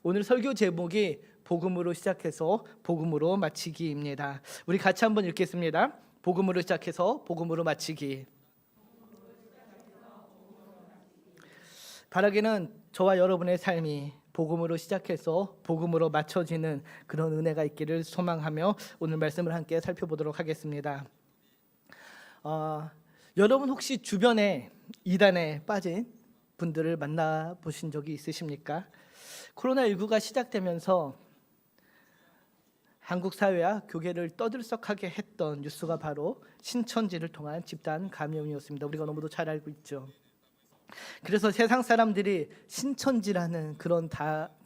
오늘 설교 제목이 복음으로 시작해서 복음으로 마치기입니다. 우리 같이 한번 읽겠습니다. 복음으로 시작해서 복음으로 마치기. 바라기는 저와 여러분의 삶이 복음으로 시작해서 복음으로 맞춰지는 그런 은혜가 있기를 소망하며 오늘 말씀을 함께 살펴보도록 하겠습니다. 여러분 혹시 주변에 이단에 빠진 분들을 만나보신 적이 있으십니까? 코로나19가 시작되면서 한국 사회와 교계를 떠들썩하게 했던 뉴스가 바로 신천지를 통한 집단 감염이었습니다. 우리가 너무도 잘 알고 있죠. 그래서 세상 사람들이 신천지라는 그런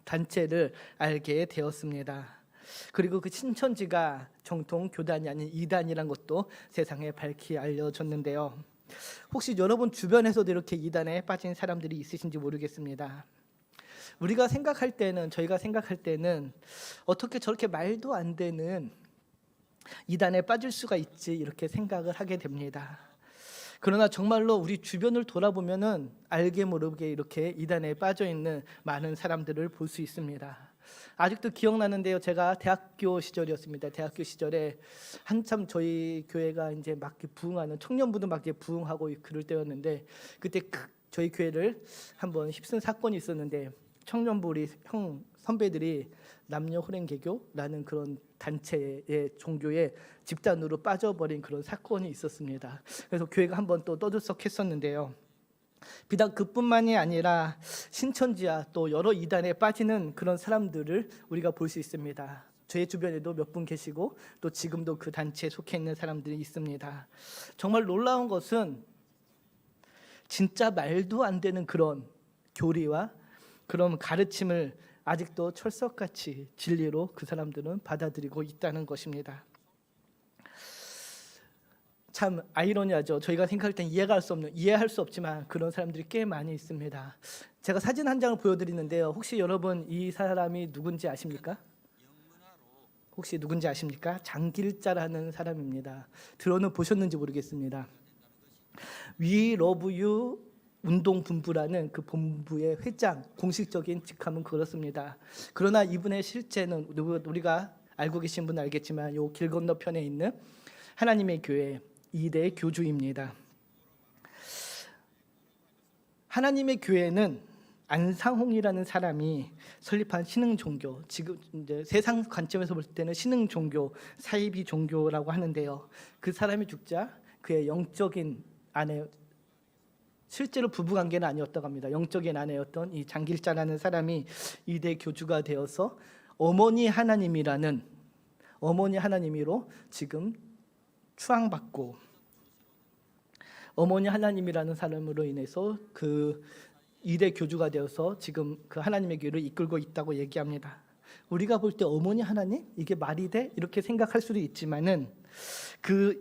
단체를 알게 되었습니다. 그리고 그 신천지가 정통 교단이 아닌 이단이란 것도 세상에 밝히 알려졌는데요. 혹시 여러분 주변에서도 이렇게 이단에 빠진 사람들이 있으신지 모르겠습니다. 저희가 생각할 때는 어떻게 저렇게 말도 안 되는 이단에 빠질 수가 있지 이렇게 생각을 하게 됩니다. 그러나 정말로 우리 주변을 돌아보면은 알게 모르게 이렇게 이단에 빠져 있는 많은 사람들을 볼 수 있습니다. 아직도 기억나는데요. 제가 대학교 시절이었습니다. 대학교 시절에 한참 저희 교회가 이제 막 부흥하는 청년부도 막 부흥하고 그럴 때였는데 그때 저희 교회를 한번 휩쓴 사건이 있었는데 청년부 우리 선배들이 남녀 혼인개교라는 그런 단체의 종교의 집단으로 빠져버린 그런 사건이 있었습니다. 그래서 교회가 한번 또 떠들썩했었는데요. 비단 그뿐만이 아니라 신천지와 또 여러 이단에 빠지는 그런 사람들을 우리가 볼 수 있습니다. 제 주변에도 몇 분 계시고 또 지금도 그 단체에 속해 있는 사람들이 있습니다. 정말 놀라운 것은 진짜 말도 안 되는 그런 교리와 그런 가르침을 아직도 철석같이 진리로 그 사람들은 받아들이고 있다는 것입니다. 참 아이러니하죠. 저희가 생각할 땐 이해할 수 없지만 그런 사람들이 꽤 많이 있습니다. 제가 사진 한 장을 보여드리는데요. 혹시 여러분 이 사람이 누군지 아십니까? 혹시 누군지 아십니까? 장길자라는 사람입니다. 들어는 보셨는지 모르겠습니다. We Love You 운동본부라는 그 본부의 회장, 공식적인 직함은 그렇습니다. 그러나 이분의 실제는 우리가 알고 계신 분은 알겠지만 요 길 건너편에 있는 하나님의 교회 2대 교주입니다. 하나님의 교회는 안상홍이라는 사람이 설립한 신흥 종교, 지금 이제 세상 관점에서 볼 때는 신흥 종교, 사이비 종교라고 하는데요. 그 사람이 죽자 그의 영적인 아내, 실제로 부부관계는 아니었다고 합니다. 영적인 아내였던 이 장길자라는 사람이 2대 교주가 되어서 어머니 하나님으로 지금 추앙받고 어머니 하나님이라는 사람으로 인해서 그 2대 교주가 되어서 지금 그 하나님의 교회를 이끌고 있다고 얘기합니다. 우리가 볼 때 어머니 하나님? 이게 말이 돼? 이렇게 생각할 수도 있지만은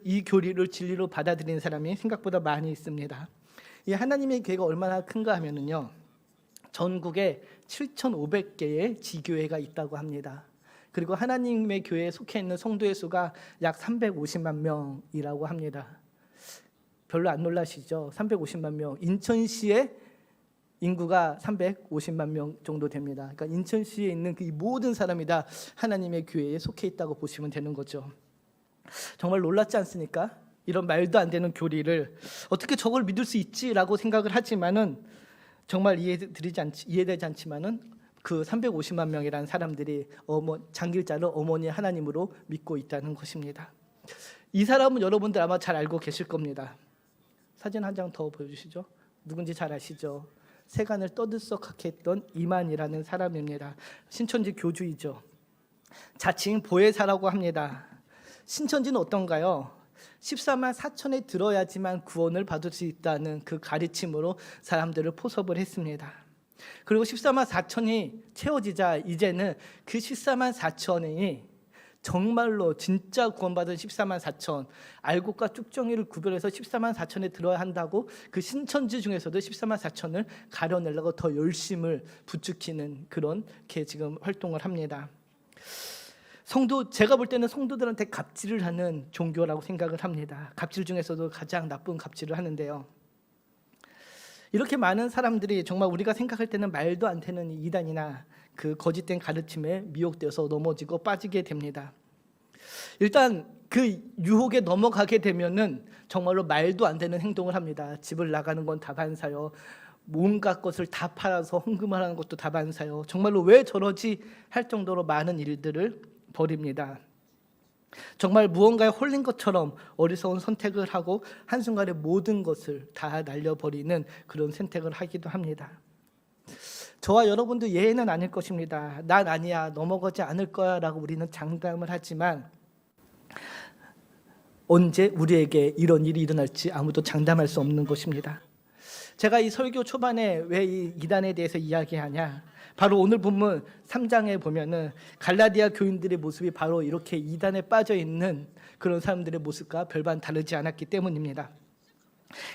이 교리를 진리로 받아들이는 사람이 생각보다 많이 있습니다. 이 하나님의 교회가 얼마나 큰가 하면은요, 전국에 7,500개의 지교회가 있다고 합니다. 그리고 하나님의 교회에 속해 있는 성도의 수가 약 350만 명이라고 합니다. 별로 안 놀라시죠? 350만 명. 인천시의 인구가 350만 명 정도 됩니다. 그러니까 인천시에 있는 이 모든 사람이 다 하나님의 교회에 속해 있다고 보시면 되는 거죠. 정말 놀랍지 않습니까? 이런 말도 안 되는 교리를 어떻게 저걸 믿을 수 있지라고 생각을 하지만은 정말 이해되지 않지만은 그 350만 명이라는 사람들이 장길자를 어머니 하나님으로 믿고 있다는 것입니다. 이 사람은 여러분들 아마 잘 알고 계실 겁니다. 사진 한 장 더 보여주시죠. 누군지 잘 아시죠? 세간을 떠들썩하게 했던 이만이라는 사람입니다. 신천지 교주이죠. 자칭 보혜사라고 합니다. 신천지는 어떤가요? 14만 4천에 들어야지만 구원을 받을 수 있다는 그 가르침으로 사람들을 포섭을 했습니다. 그리고 14만 4천이 채워지자 이제는 그 14만 4천이 정말로 진짜 구원받은 14만 4천, 알곡과 쭉정이를 구별해서 14만 4천에 들어야 한다고 그 신천지 중에서도 14만 4천을 가려내려고 더 열심을 부추기는 그런 게 지금 활동을 합니다. 제가 볼 때는 성도들한테 갑질을 하는 종교라고 생각을 합니다. 갑질 중에서도 가장 나쁜 갑질을 하는데요. 이렇게 많은 사람들이 정말 우리가 생각할 때는 말도 안 되는 이단이나 그 거짓된 가르침에 미혹되어서 넘어지고 빠지게 됩니다. 일단 그 유혹에 넘어가게 되면은 정말로 말도 안 되는 행동을 합니다. 집을 나가는 건 다반사요. 온갖 것을 다 팔아서 헌금하는 것도 다반사요. 정말로 왜 저러지 할 정도로 많은 일들을 벌입니다. 정말 무언가에 홀린 것처럼 어리석은 선택을 하고 한순간에 모든 것을 다 날려버리는 그런 선택을 하기도 합니다. 저와 여러분도 예외는 아닐 것입니다. 난 아니야, 넘어가지 않을 거야 라고 우리는 장담을 하지만 언제 우리에게 이런 일이 일어날지 아무도 장담할 수 없는 것입니다. 제가 이 설교 초반에 왜 이 이단에 대해서 이야기하냐, 바로 오늘 본문 3장에 보면은 갈라디아 교인들의 모습이 바로 이렇게 이단에 빠져 있는 그런 사람들의 모습과 별반 다르지 않았기 때문입니다.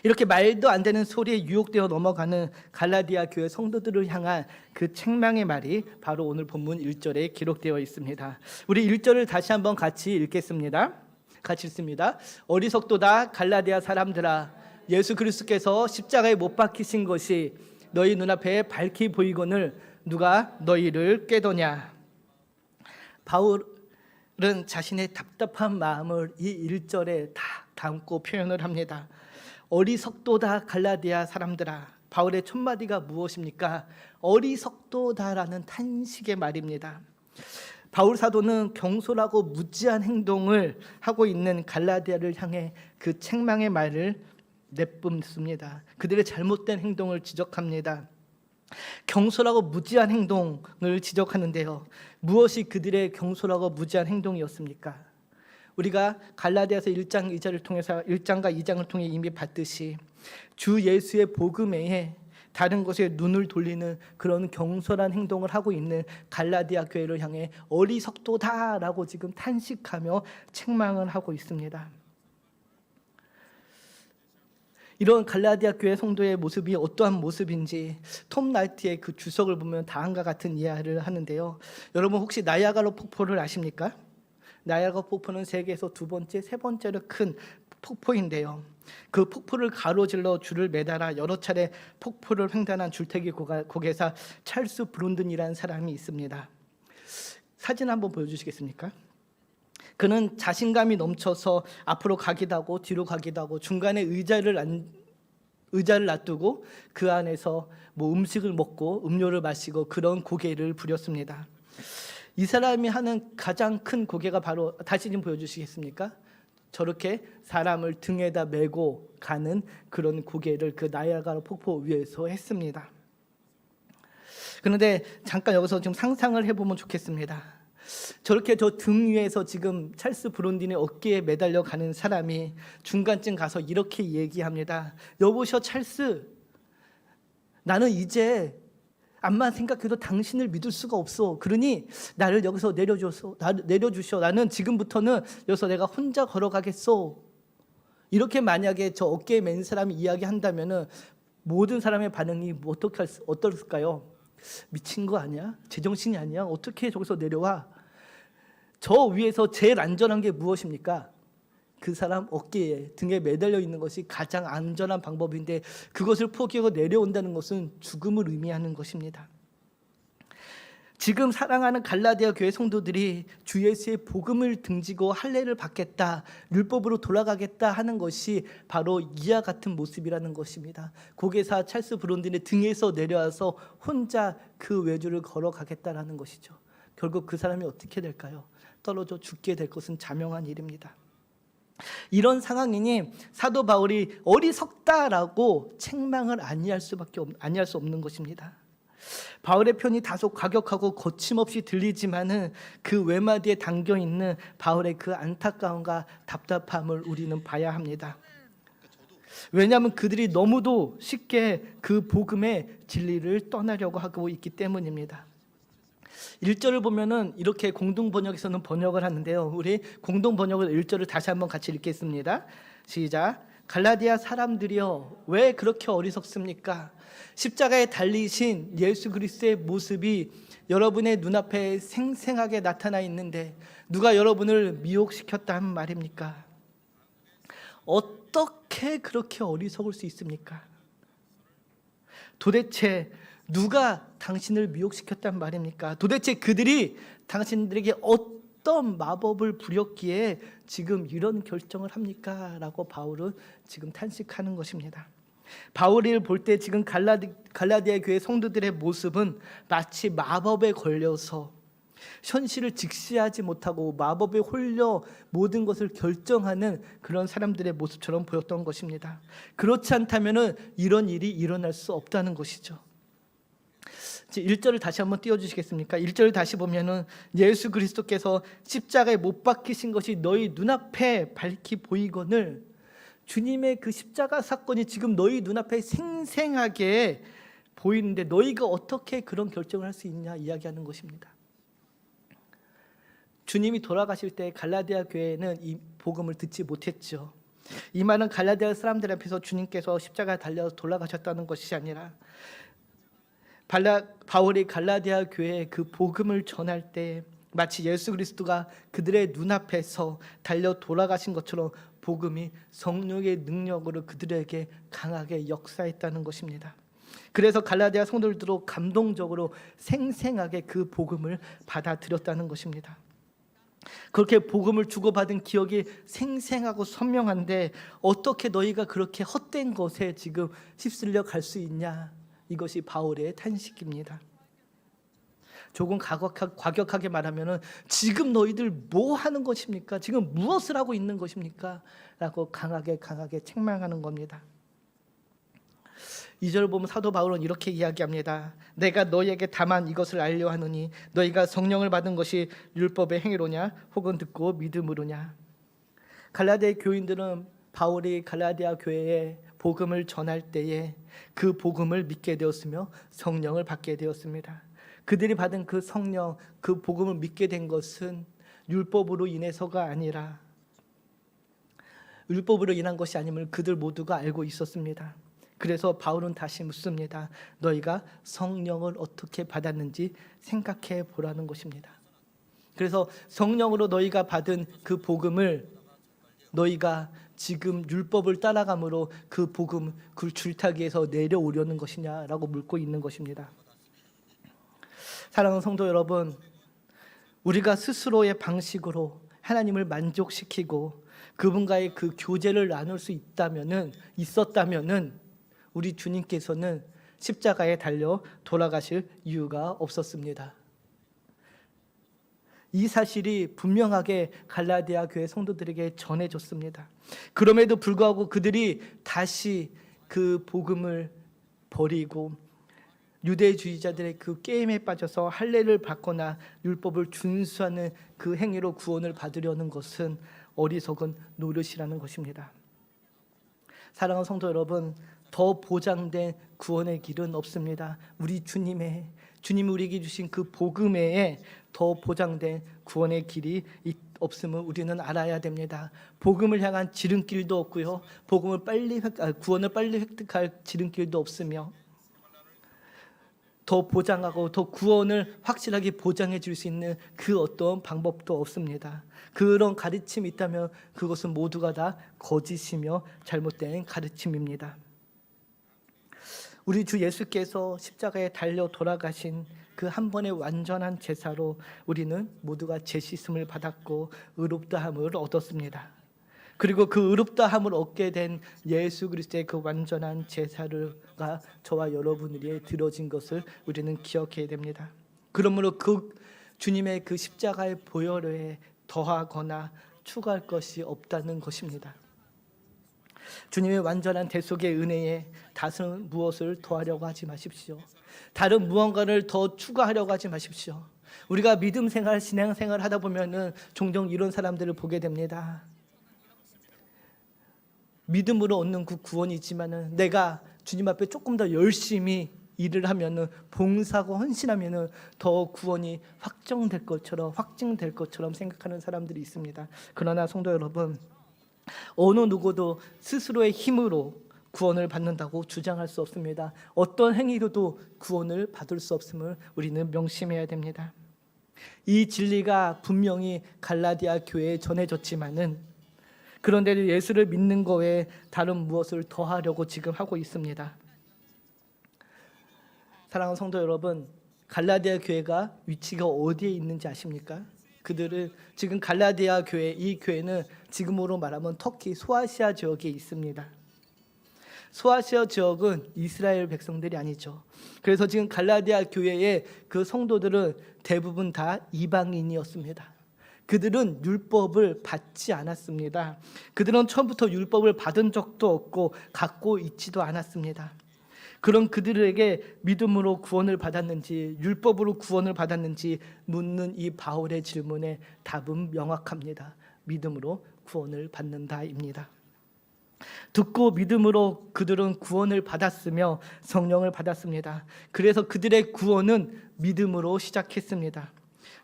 이렇게 말도 안 되는 소리에 유혹되어 넘어가는 갈라디아 교회 성도들을 향한 그 책망의 말이 바로 오늘 본문 1절에 기록되어 있습니다. 우리 1절을 다시 한번 같이 읽겠습니다. 같이 읽습니다. 어리석도다 갈라디아 사람들아, 예수 그리스도께서 십자가에 못 박히신 것이 너희 눈앞에 밝히 보이거늘 누가 너희를 꾀더냐. 바울은 자신의 답답한 마음을 이 1절에 다 담고 표현을 합니다. 어리석도다 갈라디아 사람들아. 바울의 첫 마디가 무엇입니까? 어리석도다라는 탄식의 말입니다. 바울 사도는 경솔하고 무지한 행동을 하고 있는 갈라디아를 향해 그 책망의 말을 내뿜습니다. 그들의 잘못된 행동을 지적합니다. 경솔하고 무지한 행동을 지적하는데요. 무엇이 그들의 경솔하고 무지한 행동이었습니까? 우리가 갈라디아서 1장 2절을 통해서 1장과 2장을 통해 이미 봤듯이 주 예수의 복음 외에 다른 것에 눈을 돌리는 그런 경솔한 행동을 하고 있는 갈라디아 교회를 향해 어리석도다라고 지금 탄식하며 책망을 하고 있습니다. 이런 갈라디아 교회 성도의 모습이 어떠한 모습인지 톰 라이트의 그 주석을 보면 다음과 같은 이해를 하는데요. 여러분 혹시 나이아가라 폭포를 아십니까? 나이아가라 폭포는 세계에서 두 번째, 세 번째로 큰 폭포인데요. 그 폭포를 가로질러 줄을 매달아 여러 차례 폭포를 횡단한 줄타기 고개사 찰스 브론든이라는 사람이 있습니다. 사진 한번 보여주시겠습니까? 그는 자신감이 넘쳐서 앞으로 가기도 하고 뒤로 가기도 하고 중간에 의자를 놔두고 그 안에서 음식을 먹고 음료를 마시고 그런 고개를 부렸습니다. 이 사람이 하는 가장 큰 고개가 바로, 다시 좀 보여주시겠습니까? 저렇게 사람을 등에다 메고 가는 그런 고개를 그 나이아가라 폭포 위에서 했습니다. 그런데 잠깐 여기서 좀 상상을 해보면 좋겠습니다. 저렇게 저 등 위에서 지금 찰스 브론딘의 어깨에 매달려 가는 사람이 중간쯤 가서 이렇게 얘기합니다. 여보셔 찰스, 나는 이제 암만 생각해도 당신을 믿을 수가 없어. 그러니 나를 여기서 내려주셔. 나는 지금부터는 여기서 내가 혼자 걸어가겠어. 이렇게 만약에 저 어깨에 맨 사람이 이야기한다면은 모든 사람의 반응이 어떨까요? 미친 거 아니야? 제정신이 아니야? 어떻게 저기서 내려와? 저 위에서 제일 안전한 게 무엇입니까? 그 사람 어깨에, 등에 매달려 있는 것이 가장 안전한 방법인데 그것을 포기하고 내려온다는 것은 죽음을 의미하는 것입니다. 지금 사랑하는 갈라디아 교회 성도들이 주 예수의 복음을 등지고 할례를 받겠다, 율법으로 돌아가겠다 하는 것이 바로 이와 같은 모습이라는 것입니다. 고개사 찰스 브론딘의 등에서 내려와서 혼자 그 외주를 걸어가겠다라는 것이죠. 결국 그 사람이 어떻게 될까요? 떨어져 죽게 될 것은 자명한 일입니다. 이런 상황이니 사도 바울이 어리석다라고 책망을 아니할 수 없는 것입니다. 바울의 표현이 다소 과격하고 거침없이 들리지만은 그 외마디에 담겨 있는 바울의 그 안타까움과 답답함을 우리는 봐야 합니다. 왜냐하면 그들이 너무도 쉽게 그 복음의 진리를 떠나려고 하고 있기 때문입니다. 1절을 보면은 이렇게 공동 번역에서는 번역을 하는데요. 우리 공동 번역을 1절을 다시 한번 같이 읽겠습니다. 시작. 갈라디아 사람들이여, 왜 그렇게 어리석습니까? 십자가에 달리신 예수 그리스도의 모습이 여러분의 눈앞에 생생하게 나타나 있는데 누가 여러분을 미혹시켰다는 말입니까? 어떻게 그렇게 어리석을 수 있습니까? 도대체 누가 당신을 미혹시켰단 말입니까? 도대체 그들이 당신들에게 어떤 마법을 부렸기에 지금 이런 결정을 합니까? 라고 바울은 지금 탄식하는 것입니다. 바울을 볼 때 지금 갈라디아 교회 성도들의 모습은 마치 마법에 걸려서 현실을 직시하지 못하고 마법에 홀려 모든 것을 결정하는 그런 사람들의 모습처럼 보였던 것입니다. 그렇지 않다면 이런 일이 일어날 수 없다는 것이죠. 1절을 다시 한번 띄워주시겠습니까? 1절을 다시 보면은 예수 그리스도께서 십자가에 못 박히신 것이 너희 눈앞에 밝히 보이거늘, 주님의 그 십자가 사건이 지금 너희 눈앞에 생생하게 보이는데 너희가 어떻게 그런 결정을 할 수 있냐 이야기하는 것입니다. 주님이 돌아가실 때 갈라디아 교회는 이 복음을 듣지 못했죠. 이 말은 갈라디아 사람들 앞에서 주님께서 십자가에 달려 돌아가셨다는 것이 아니라 바울이 갈라디아 교회에 그 복음을 전할 때 마치 예수 그리스도가 그들의 눈앞에서 달려 돌아가신 것처럼 복음이 성령의 능력으로 그들에게 강하게 역사했다는 것입니다. 그래서 갈라디아 성도들도 감동적으로 생생하게 그 복음을 받아들였다는 것입니다. 그렇게 복음을 주고받은 기억이 생생하고 선명한데 어떻게 너희가 그렇게 헛된 것에 지금 휩쓸려 갈 수 있냐? 이것이 바울의 탄식입니다. 조금 과격하게 말하면 지금 너희들 뭐 하는 것입니까? 지금 무엇을 하고 있는 것입니까? 라고 강하게 책망하는 겁니다. 2절 보면 사도 바울은 이렇게 이야기합니다. 내가 너희에게 다만 이것을 알려 하노니 너희가 성령을 받은 것이 율법의 행위로냐 혹은 듣고 믿음으로냐. 갈라디아 교인들은 바울이 갈라디아 교회에 복음을 전할 때에 그 복음을 믿게 되었으며 성령을 받게 되었습니다. 그들이 받은 그 성령, 그 복음을 믿게 된 것은 율법으로 인해서가 아니라, 율법으로 인한 것이 아님을 그들 모두가 알고 있었습니다. 그래서 바울은 다시 묻습니다. 너희가 성령을 어떻게 받았는지 생각해 보라는 것입니다. 그래서 성령으로 너희가 받은 그 복음을 너희가 지금 율법을 따라감으로 그 복음, 그 줄타기에서 내려오려는 것이냐라고 묻고 있는 것입니다. 사랑하는 성도 여러분, 우리가 스스로의 방식으로 하나님을 만족시키고 그분과의 그 교제를 나눌 수 있었다면은 우리 주님께서는 십자가에 달려 돌아가실 이유가 없었습니다. 이 사실이 분명하게 갈라디아 교회 성도들에게 전해졌습니다. 그럼에도 불구하고 그들이 다시 그 복음을 버리고 유대주의자들의 그 게임에 빠져서 할례를 받거나 율법을 준수하는 그 행위로 구원을 받으려는 것은 어리석은 노릇이라는 것입니다. 사랑하는 성도 여러분, 더 보장된 구원의 길은 없습니다. 우리 주님이 우리에게 주신 그 복음 외에 더 보장된 구원의 길이 없음을 우리는 알아야 됩니다. 복음을 향한 지름길도 없고요, 구원을 빨리 획득할 지름길도 없으며 더 보장하고 더 구원을 확실하게 보장해 줄 수 있는 그 어떤 방법도 없습니다. 그런 가르침이 있다면 그것은 모두가 다 거짓이며 잘못된 가르침입니다. 우리 주 예수께서 십자가에 달려 돌아가신 그 한 번의 완전한 제사로 우리는 모두가 죄 씻음을 받았고 의롭다함을 얻었습니다. 그리고 그 의롭다함을 얻게 된 예수 그리스도의 그 완전한 제사가 저와 여러분에게 들어진 것을 우리는 기억해야 됩니다. 그러므로 그 주님의 그 십자가의 보혈에 더하거나 추가할 것이 없다는 것입니다. 주님의 완전한 대속의 은혜에 다른 무엇을 더하려고 하지 마십시오. 다른 무언가를 더 추가하려고 하지 마십시오. 우리가 믿음 생활, 신앙 생활 하다 보면은 종종 이런 사람들을 보게 됩니다. 믿음으로 얻는 그 구원이지만은 내가 주님 앞에 조금 더 열심히 일을 하면은, 봉사하고 헌신하면은 더 구원이 확증될 것처럼 생각하는 사람들이 있습니다. 그러나 성도 여러분, 어느 누구도 스스로의 힘으로 구원을 받는다고 주장할 수 없습니다. 어떤 행위로도 구원을 받을 수 없음을 우리는 명심해야 됩니다. 이 진리가 분명히 갈라디아 교회에 전해졌지만은, 그런데 예수를 믿는 거에 다른 무엇을 더하려고 지금 하고 있습니다. 사랑하는 성도 여러분, 갈라디아 교회가 위치가 어디에 있는지 아십니까? 그들은 지금 갈라디아 교회, 이 교회는 지금으로 말하면 터키 소아시아 지역에 있습니다. 소아시아 지역은 이스라엘 백성들이 아니죠. 그래서 지금 갈라디아 교회의 그 성도들은 대부분 다 이방인이었습니다. 그들은 율법을 받지 않았습니다. 그들은 처음부터 율법을 받은 적도 없고 갖고 있지도 않았습니다. 그런 그들에게 믿음으로 구원을 받았는지 율법으로 구원을 받았는지 묻는 이 바울의 질문에 답은 명확합니다. 믿음으로 구원을 받는다입니다. 듣고 믿음으로 그들은 구원을 받았으며 성령을 받았습니다. 그래서 그들의 구원은 믿음으로 시작했습니다.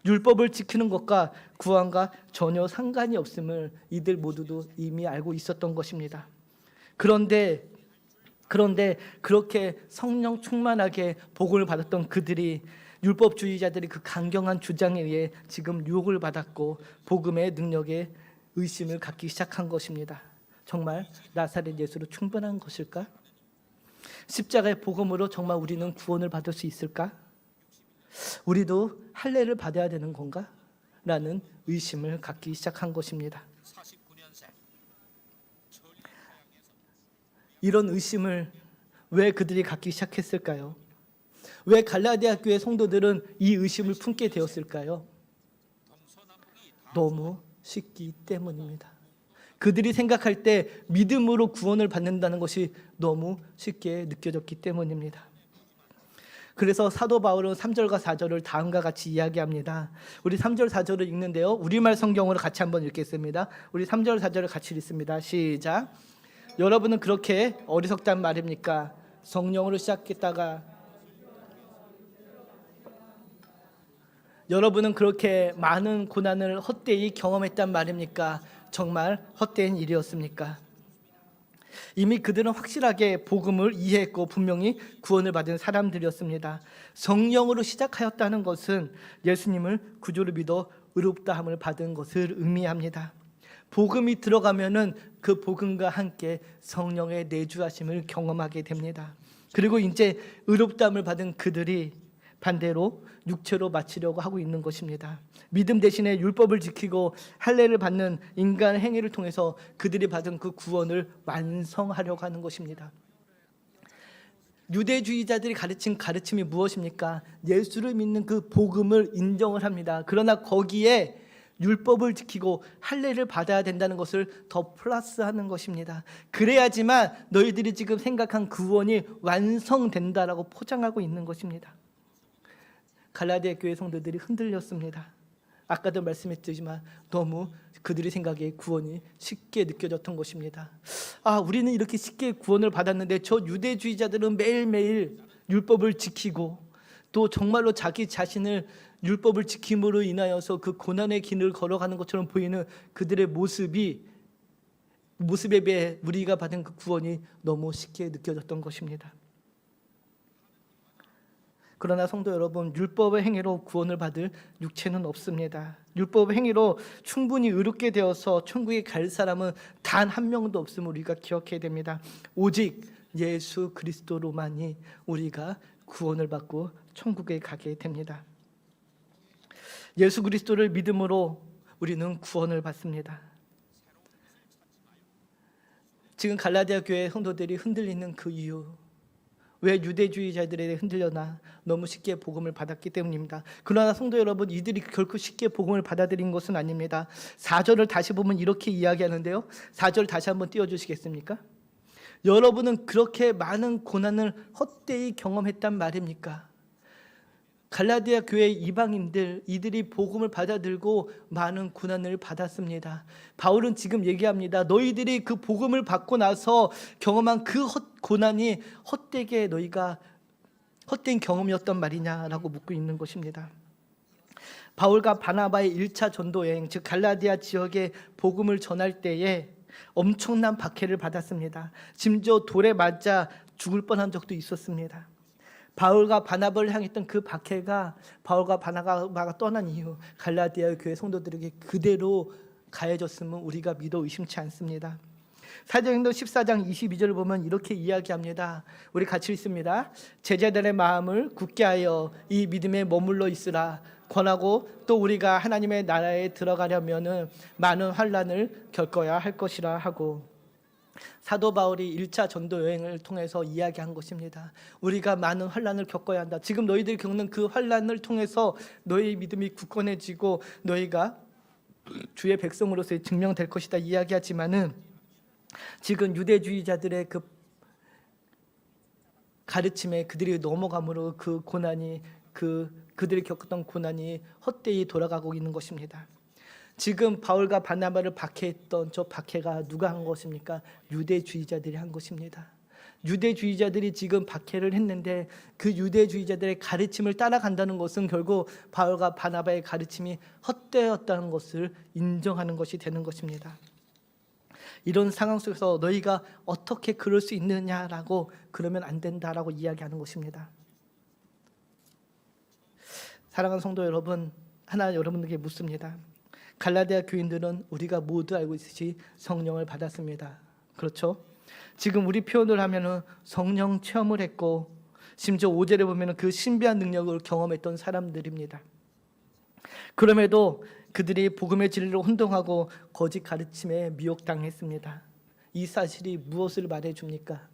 율법을 지키는 것과 구원과 전혀 상관이 없음을 이들 모두도 이미 알고 있었던 것입니다. 그런데 그렇게 성령 충만하게 복음을 받았던 그들이 율법주의자들이 그 강경한 주장에 의해 지금 유혹을 받았고 복음의 능력에 의심을 갖기 시작한 것입니다. 정말 나사렛 예수로 충분한 것일까? 십자가의 복음으로 정말 우리는 구원을 받을 수 있을까? 우리도 할례를 받아야 되는 건가? 라는 의심을 갖기 시작한 것입니다. 이런 의심을 왜 그들이 갖기 시작했을까요? 왜 갈라디아 교회 성도들은 이 의심을 품게 되었을까요? 너무 쉽기 때문입니다. 그들이 생각할 때 믿음으로 구원을 받는다는 것이 너무 쉽게 느껴졌기 때문입니다. 그래서 사도 바울은 3절과 4절을 다음과 같이 이야기합니다. 우리 3절 4절을 읽는데요. 우리말 성경으로 같이 한번 읽겠습니다. 우리 3절 4절을 같이 읽습니다. 시작. 여러분은 그렇게 어리석단 말입니까? 성령으로 시작했다가 여러분은 그렇게 많은 고난을 헛되이 경험했단 말입니까? 정말 헛된 일이었습니까? 이미 그들은 확실하게 복음을 이해했고 분명히 구원을 받은 사람들이었습니다. 성령으로 시작하였다는 것은 예수님을 구주로 믿어 의롭다함을 받은 것을 의미합니다. 복음이 들어가면은 그 복음과 함께 성령의 내주하심을 경험하게 됩니다. 그리고 이제 의롭다함을 받은 그들이 반대로 육체로 마치려고 하고 있는 것입니다. 믿음 대신에 율법을 지키고 할례를 받는 인간 행위를 통해서 그들이 받은 그 구원을 완성하려고 하는 것입니다. 유대주의자들이 가르친 가르침이 무엇입니까? 예수를 믿는 그 복음을 인정을 합니다. 그러나 거기에 율법을 지키고 할례를 받아야 된다는 것을 더 플러스하는 것입니다. 그래야지만 너희들이 지금 생각한 구원이 완성된다라고 포장하고 있는 것입니다. 갈라디아 교회 성도들이 흔들렸습니다. 아까도 말씀했지만 너무 그들이 생각에 구원이 쉽게 느껴졌던 것입니다. 우리는 이렇게 쉽게 구원을 받았는데 저 유대주의자들은 매일매일 율법을 지키고 또 정말로 자기 자신을 율법을 지킴으로 인하여서 그 고난의 길을 걸어가는 것처럼 보이는 그들의 모습에 비해 우리가 받은 그 구원이 너무 쉽게 느껴졌던 것입니다. 그러나 성도 여러분, 율법의 행위로 구원을 받을 육체는 없습니다. 율법의 행위로 충분히 의롭게 되어서 천국에 갈 사람은 단 한 명도 없음을 우리가 기억해야 됩니다. 오직 예수 그리스도로만이 우리가 구원을 받고 천국에 가게 됩니다. 예수 그리스도를 믿음으로 우리는 구원을 받습니다. 지금 갈라디아 교회 성도들이 흔들리는 그 이유, 왜 유대주의자들에 흔들려나? 너무 쉽게 복음을 받았기 때문입니다. 그러나 성도 여러분, 이들이 결코 쉽게 복음을 받아들인 것은 아닙니다. 4절을 다시 보면 이렇게 이야기하는데요. 4절 다시 한번 띄워주시겠습니까? 여러분은 그렇게 많은 고난을 헛되이 경험했단 말입니까? 갈라디아 교회 이방인들, 이들이 복음을 받아들고 많은 고난을 받았습니다. 바울은 지금 얘기합니다. 너희들이 그 복음을 받고 나서 경험한 그 고난이 헛되게 너희가 헛된 경험이었단 말이냐라고 묻고 있는 것입니다. 바울과 바나바의 1차 전도여행, 즉 갈라디아 지역에 복음을 전할 때에 엄청난 박해를 받았습니다. 심지어 돌에 맞아 죽을 뻔한 적도 있었습니다. 바울과 바나바를 향했던 그 박해가 바울과 바나바가 떠난 이후 갈라디아 교회 성도들에게 그대로 가해졌음은 우리가 믿어 의심치 않습니다. 사도행전 14장 22절을 보면 이렇게 이야기합니다. 우리 같이 읽습니다. 제자들의 마음을 굳게 하여 이 믿음에 머물러 있으라 권하고, 또 우리가 하나님의 나라에 들어가려면은 많은 환난을 겪어야 할 것이라 하고, 사도 바울이 1차 전도 여행을 통해서 이야기한 것입니다. 우리가 많은 환난을 겪어야 한다. 지금 너희들이 겪는 그 환난을 통해서 너희 믿음이 굳건해지고 너희가 주의 백성으로서의 증명될 것이다 이야기하지만은, 지금 유대주의자들의 그 가르침에 그들이 넘어감으로 그 고난이 그들이 겪었던 고난이 헛되이 돌아가고 있는 것입니다. 지금 바울과 바나바를 박해했던 저 박해가 누가 한 것입니까? 유대주의자들이 한 것입니다. 유대주의자들이 지금 박해를 했는데 그 유대주의자들의 가르침을 따라간다는 것은 결국 바울과 바나바의 가르침이 헛되었다는 것을 인정하는 것이 되는 것입니다. 이런 상황 속에서 너희가 어떻게 그럴 수 있느냐라고, 그러면 안 된다라고 이야기하는 것입니다. 사랑하는 성도 여러분, 하나 여러분에게 묻습니다. 갈라디아 교인들은 우리가 모두 알고 있듯이 성령을 받았습니다. 그렇죠? 지금 우리 표현을 하면은 성령 체험을 했고, 심지어 5절에 보면은 그 신비한 능력을 경험했던 사람들입니다. 그럼에도 그들이 복음의 진리로 혼동하고 거짓 가르침에 미혹당했습니다. 이 사실이 무엇을 말해줍니까?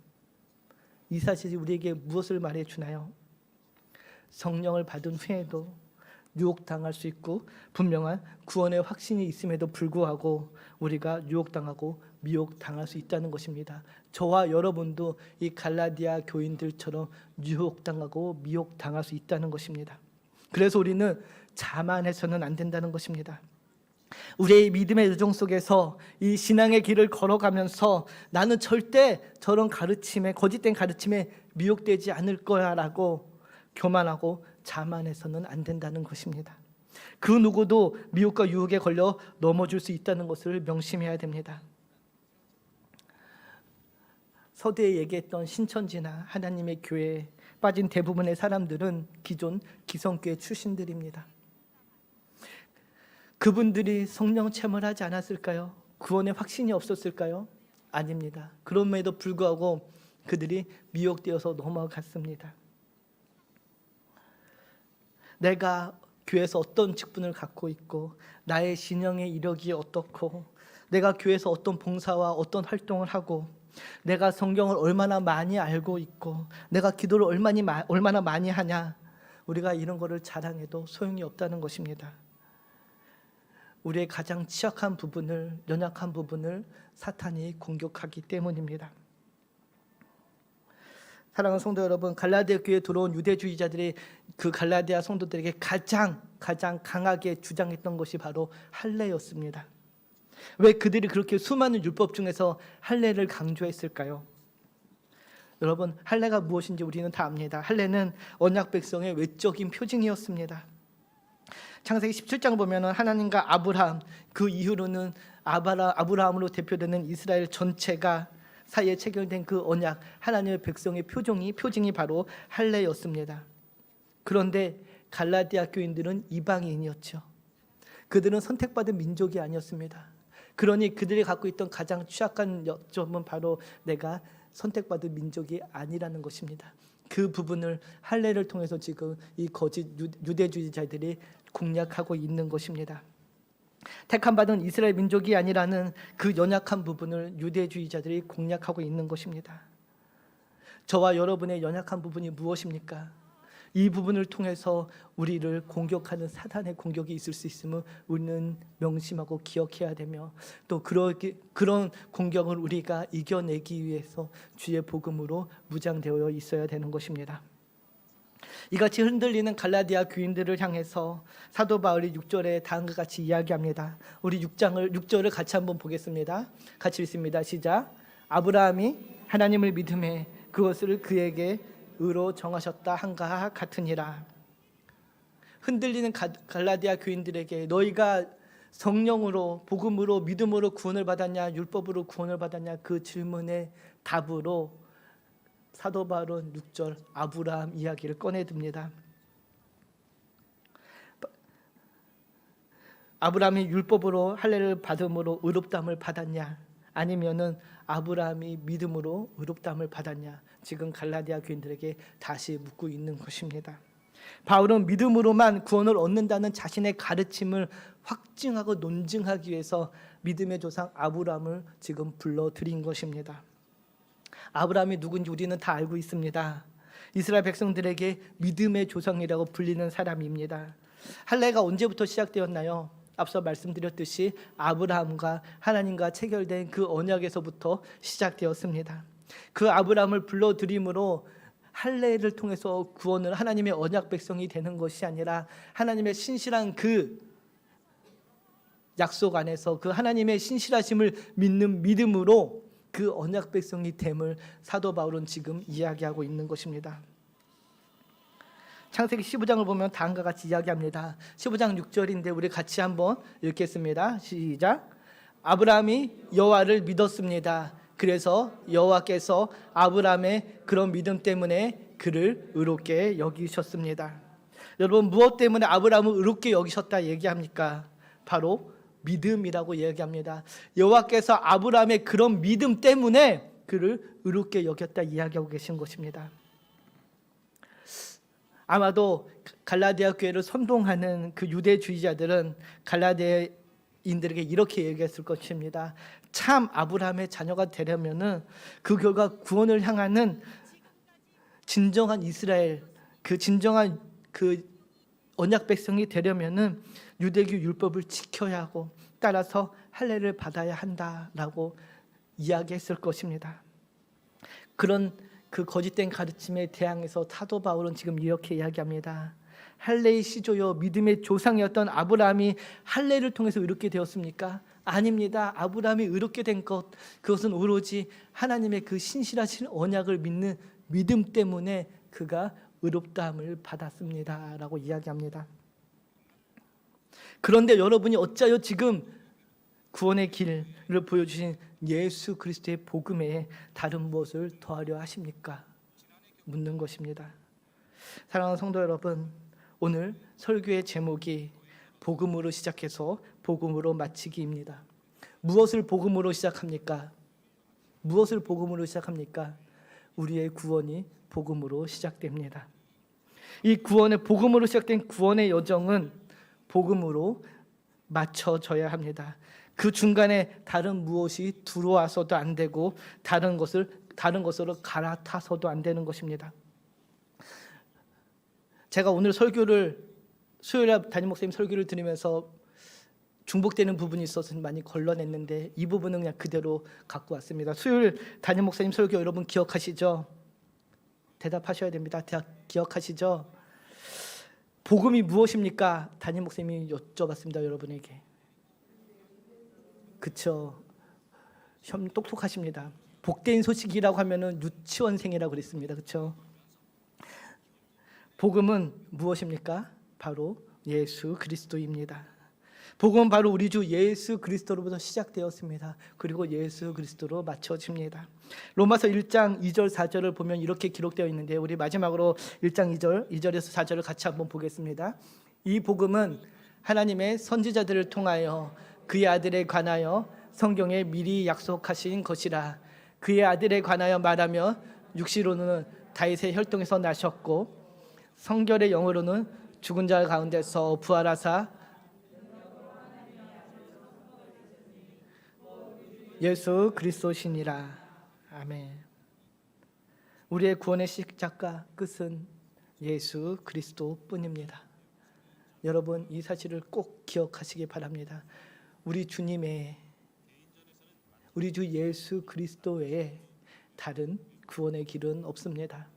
이 사실이 우리에게 무엇을 말해주나요? 성령을 받은 후에도 유혹당할 수 있고 분명한 구원의 확신이 있음에도 불구하고 우리가 유혹당하고 미혹당할 수 있다는 것입니다. 저와 여러분도 이 갈라디아 교인들처럼 유혹당하고 미혹당할 수 있다는 것입니다. 그래서 우리는 자만해서는 안 된다는 것입니다. 우리의 믿음의 여정 속에서 이 신앙의 길을 걸어가면서 나는 절대 저런 가르침에, 거짓된 가르침에 미혹되지 않을 거야 라고 교만하고 자만해서는 안 된다는 것입니다. 그 누구도 미혹과 유혹에 걸려 넘어질 수 있다는 것을 명심해야 됩니다. 서두에 얘기했던 신천지나 하나님의 교회에 빠진 대부분의 사람들은 기존 기성교회 출신들입니다. 그분들이 성령 체험을 하지 않았을까요? 구원의 확신이 없었을까요? 아닙니다. 그럼에도 불구하고 그들이 미혹되어서 넘어갔습니다. 내가 교회에서 어떤 직분을 갖고 있고 나의 신앙의 이력이 어떻고 내가 교회에서 어떤 봉사와 어떤 활동을 하고 내가 성경을 얼마나 많이 알고 있고 내가 기도를 얼마나 많이 하냐, 우리가 이런 거를 자랑해도 소용이 없다는 것입니다. 우리의 가장 취약한 부분을, 연약한 부분을 사탄이 공격하기 때문입니다. 사랑하는 성도 여러분, 갈라디아 교회에 들어온 유대주의자들이 그 갈라디아 성도들에게 가장 강하게 주장했던 것이 바로 할례였습니다. 왜 그들이 그렇게 수많은 율법 중에서 할례를 강조했을까요? 여러분, 할례가 무엇인지 우리는 다 압니다. 할례는 언약 백성의 외적인 표징이었습니다. 창세기 17장 보면 하나님과 아브라함, 그 이후로는 아브라함으로 대표되는 이스라엘 전체가 사이에 체결된 그 언약, 하나님의 백성의 표징이 바로 할례였습니다. 그런데 갈라디아 교인들은 이방인이었죠. 그들은 선택받은 민족이 아니었습니다. 그러니 그들이 갖고 있던 가장 취약한 점은 바로 내가 선택받은 민족이 아니라는 것입니다. 그 부분을 할례를 통해서 지금 이 거짓 유대주의자들이 공략하고 있는 것입니다. 택함받은 이스라엘 민족이 아니라는 그 연약한 부분을 유대주의자들이 공략하고 있는 것입니다. 저와 여러분의 연약한 부분이 무엇입니까? 이 부분을 통해서 우리를 공격하는 사탄의 공격이 있을 수 있음을 우리는 명심하고 기억해야 되며, 또 그런 공격을 우리가 이겨내기 위해서 주의 복음으로 무장되어 있어야 되는 것입니다. 이같이 흔들리는 갈라디아 교인들을 향해서 사도 바울이 6절에 다음과 같이 이야기합니다. 우리 6절을 같이 한번 보겠습니다. 같이 읽습니다. 시작. 아브라함이 하나님을 믿음에 그것을 그에게 의로 정하셨다 한가 같으니라. 흔들리는 갈라디아 교인들에게 너희가 성령으로, 복음으로, 믿음으로 구원을 받았냐, 율법으로 구원을 받았냐, 그 질문의 답으로 사도 바울은 6절 아브라함 이야기를 꺼내듭니다. 아브라함이 율법으로 할례를 받음으로 의롭다함을 받았냐, 아니면은 아브라함이 믿음으로 의롭다함을 받았냐? 지금 갈라디아 교인들에게 다시 묻고 있는 것입니다. 바울은 믿음으로만 구원을 얻는다는 자신의 가르침을 확증하고 논증하기 위해서 믿음의 조상 아브라함을 지금 불러들인 것입니다. 아브라함이 누군지 우리는 다 알고 있습니다. 이스라엘 백성들에게 믿음의 조상이라고 불리는 사람입니다. 할례가 언제부터 시작되었나요? 앞서 말씀드렸듯이 아브라함과 하나님과 체결된 그 언약에서부터 시작되었습니다. 그 아브라함을 불러들임으로 할례를 통해서 구원을 하나님의 언약 백성이 되는 것이 아니라 하나님의 신실한 그 약속 안에서 그 하나님의 신실하심을 믿는 믿음으로 그 언약 백성이 됨을 사도 바울은 지금 이야기하고 있는 것입니다. 창세기 15장을 보면 다음과 같이 이야기합니다. 15장 6절인데 우리 같이 한번 읽겠습니다. 시작. 아브라함이 여호와를 믿었습니다. 그래서 여호와께서 아브라함의 그런 믿음 때문에 그를 의롭게 여기셨습니다. 여러분, 무엇 때문에 아브라함을 의롭게 여기셨다 얘기합니까? 바로 믿음이라고 얘기합니다. 여호와께서 아브라함의 그런 믿음 때문에 그를 의롭게 여겼다 이야기하고 계신 것입니다. 아마도 갈라디아 교회를 선동하는 그 유대주의자들은 갈라디아인들에게 이렇게 얘기했을 것입니다. 참 아브라함의 자녀가 되려면은 그 결과 구원을 향하는 진정한 이스라엘, 그 진정한 그 언약 백성이 되려면은 유대교 율법을 지켜야 하고 따라서 할례를 받아야 한다라고 이야기했을 것입니다. 그런 그 거짓된 가르침에 대항해서 사도 바울은 지금 이렇게 이야기합니다. 할례의 시조요 믿음의 조상이었던 아브라함이 할례를 통해서 의롭게 되었습니까? 아닙니다. 아브라함이 의롭게 된 것, 그것은 오로지 하나님의 그 신실하신 언약을 믿는 믿음 때문에 그가 의롭다함을 받았습니다 라고 이야기합니다. 그런데 여러분이 어찌하여 지금 구원의 길을 보여주신 예수 그리스도의 복음에 다른 무엇을 더하려 하십니까? 묻는 것입니다. 사랑하는 성도 여러분, 오늘 설교의 제목이 복음으로 시작해서 복음으로 마치기입니다. 무엇을 복음으로 시작합니까? 무엇을 복음으로 시작합니까? 우리의 구원이 복음으로 시작됩니다. 이 구원의 복음으로 시작된 구원의 여정은 복음으로 맞춰져야 합니다. 그 중간에 다른 무엇이 들어와서도 안 되고 다른 것으로 갈아타서도 안 되는 것입니다. 제가 오늘 수요일에 담임 목사님 설교를 들으면서 중복되는 부분이 있어서 많이 걸러냈는데 이 부분은 그냥 그대로 갖고 왔습니다. 수요일 담임 목사님 설교 여러분 기억하시죠? 대답하셔야 됩니다. 기억하시죠? 복음이 무엇입니까? 담임 목사님이 여쭤봤습니다. 여러분에게. 그쵸? 똑똑하십니다. 복된 소식이라고 하면은 유치원생이라고 그랬습니다. 그쵸? 복음은 무엇입니까? 바로 예수 그리스도입니다. 복음은 바로 우리 주 예수 그리스도로부터 시작되었습니다. 그리고 예수 그리스도로 맞춰집니다. 로마서 1장 2절 4절을 보면 이렇게 기록되어 있는데 우리 마지막으로 1장 2절에서 4절을 같이 한번 보겠습니다. 이 복음은 하나님의 선지자들을 통하여 그의 아들에 관하여 성경에 미리 약속하신 것이라. 그의 아들에 관하여 말하며 육시로는 다윗의 혈통에서 나셨고 성결의 영으로는 죽은 자 가운데서 부활하사 예수 그리스도시니라. 아멘. 우리의 구원의 시작과 끝은 예수 그리스도뿐입니다. 여러분 이 사실을 꼭 기억하시기 바랍니다. 우리 주 예수 그리스도 외에 다른 구원의 길은 없습니다.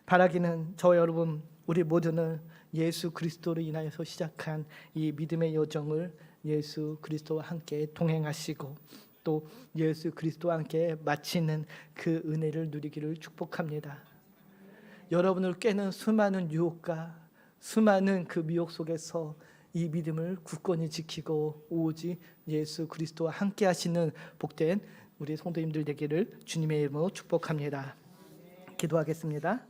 바라기는 저와 여러분 우리 모두는 예수 그리스도로 인하여서 시작한 이 믿음의 여정을 예수 그리스도와 함께 동행하시고 또 예수 그리스도와 함께 마치는 그 은혜를 누리기를 축복합니다. 여러분을 꿰는 수많은 유혹과 수많은 그 미혹 속에서 이 믿음을 굳건히 지키고 오직 예수 그리스도와 함께 하시는 복된 우리 성도님들 되기를 주님의 이름으로 축복합니다. 기도하겠습니다.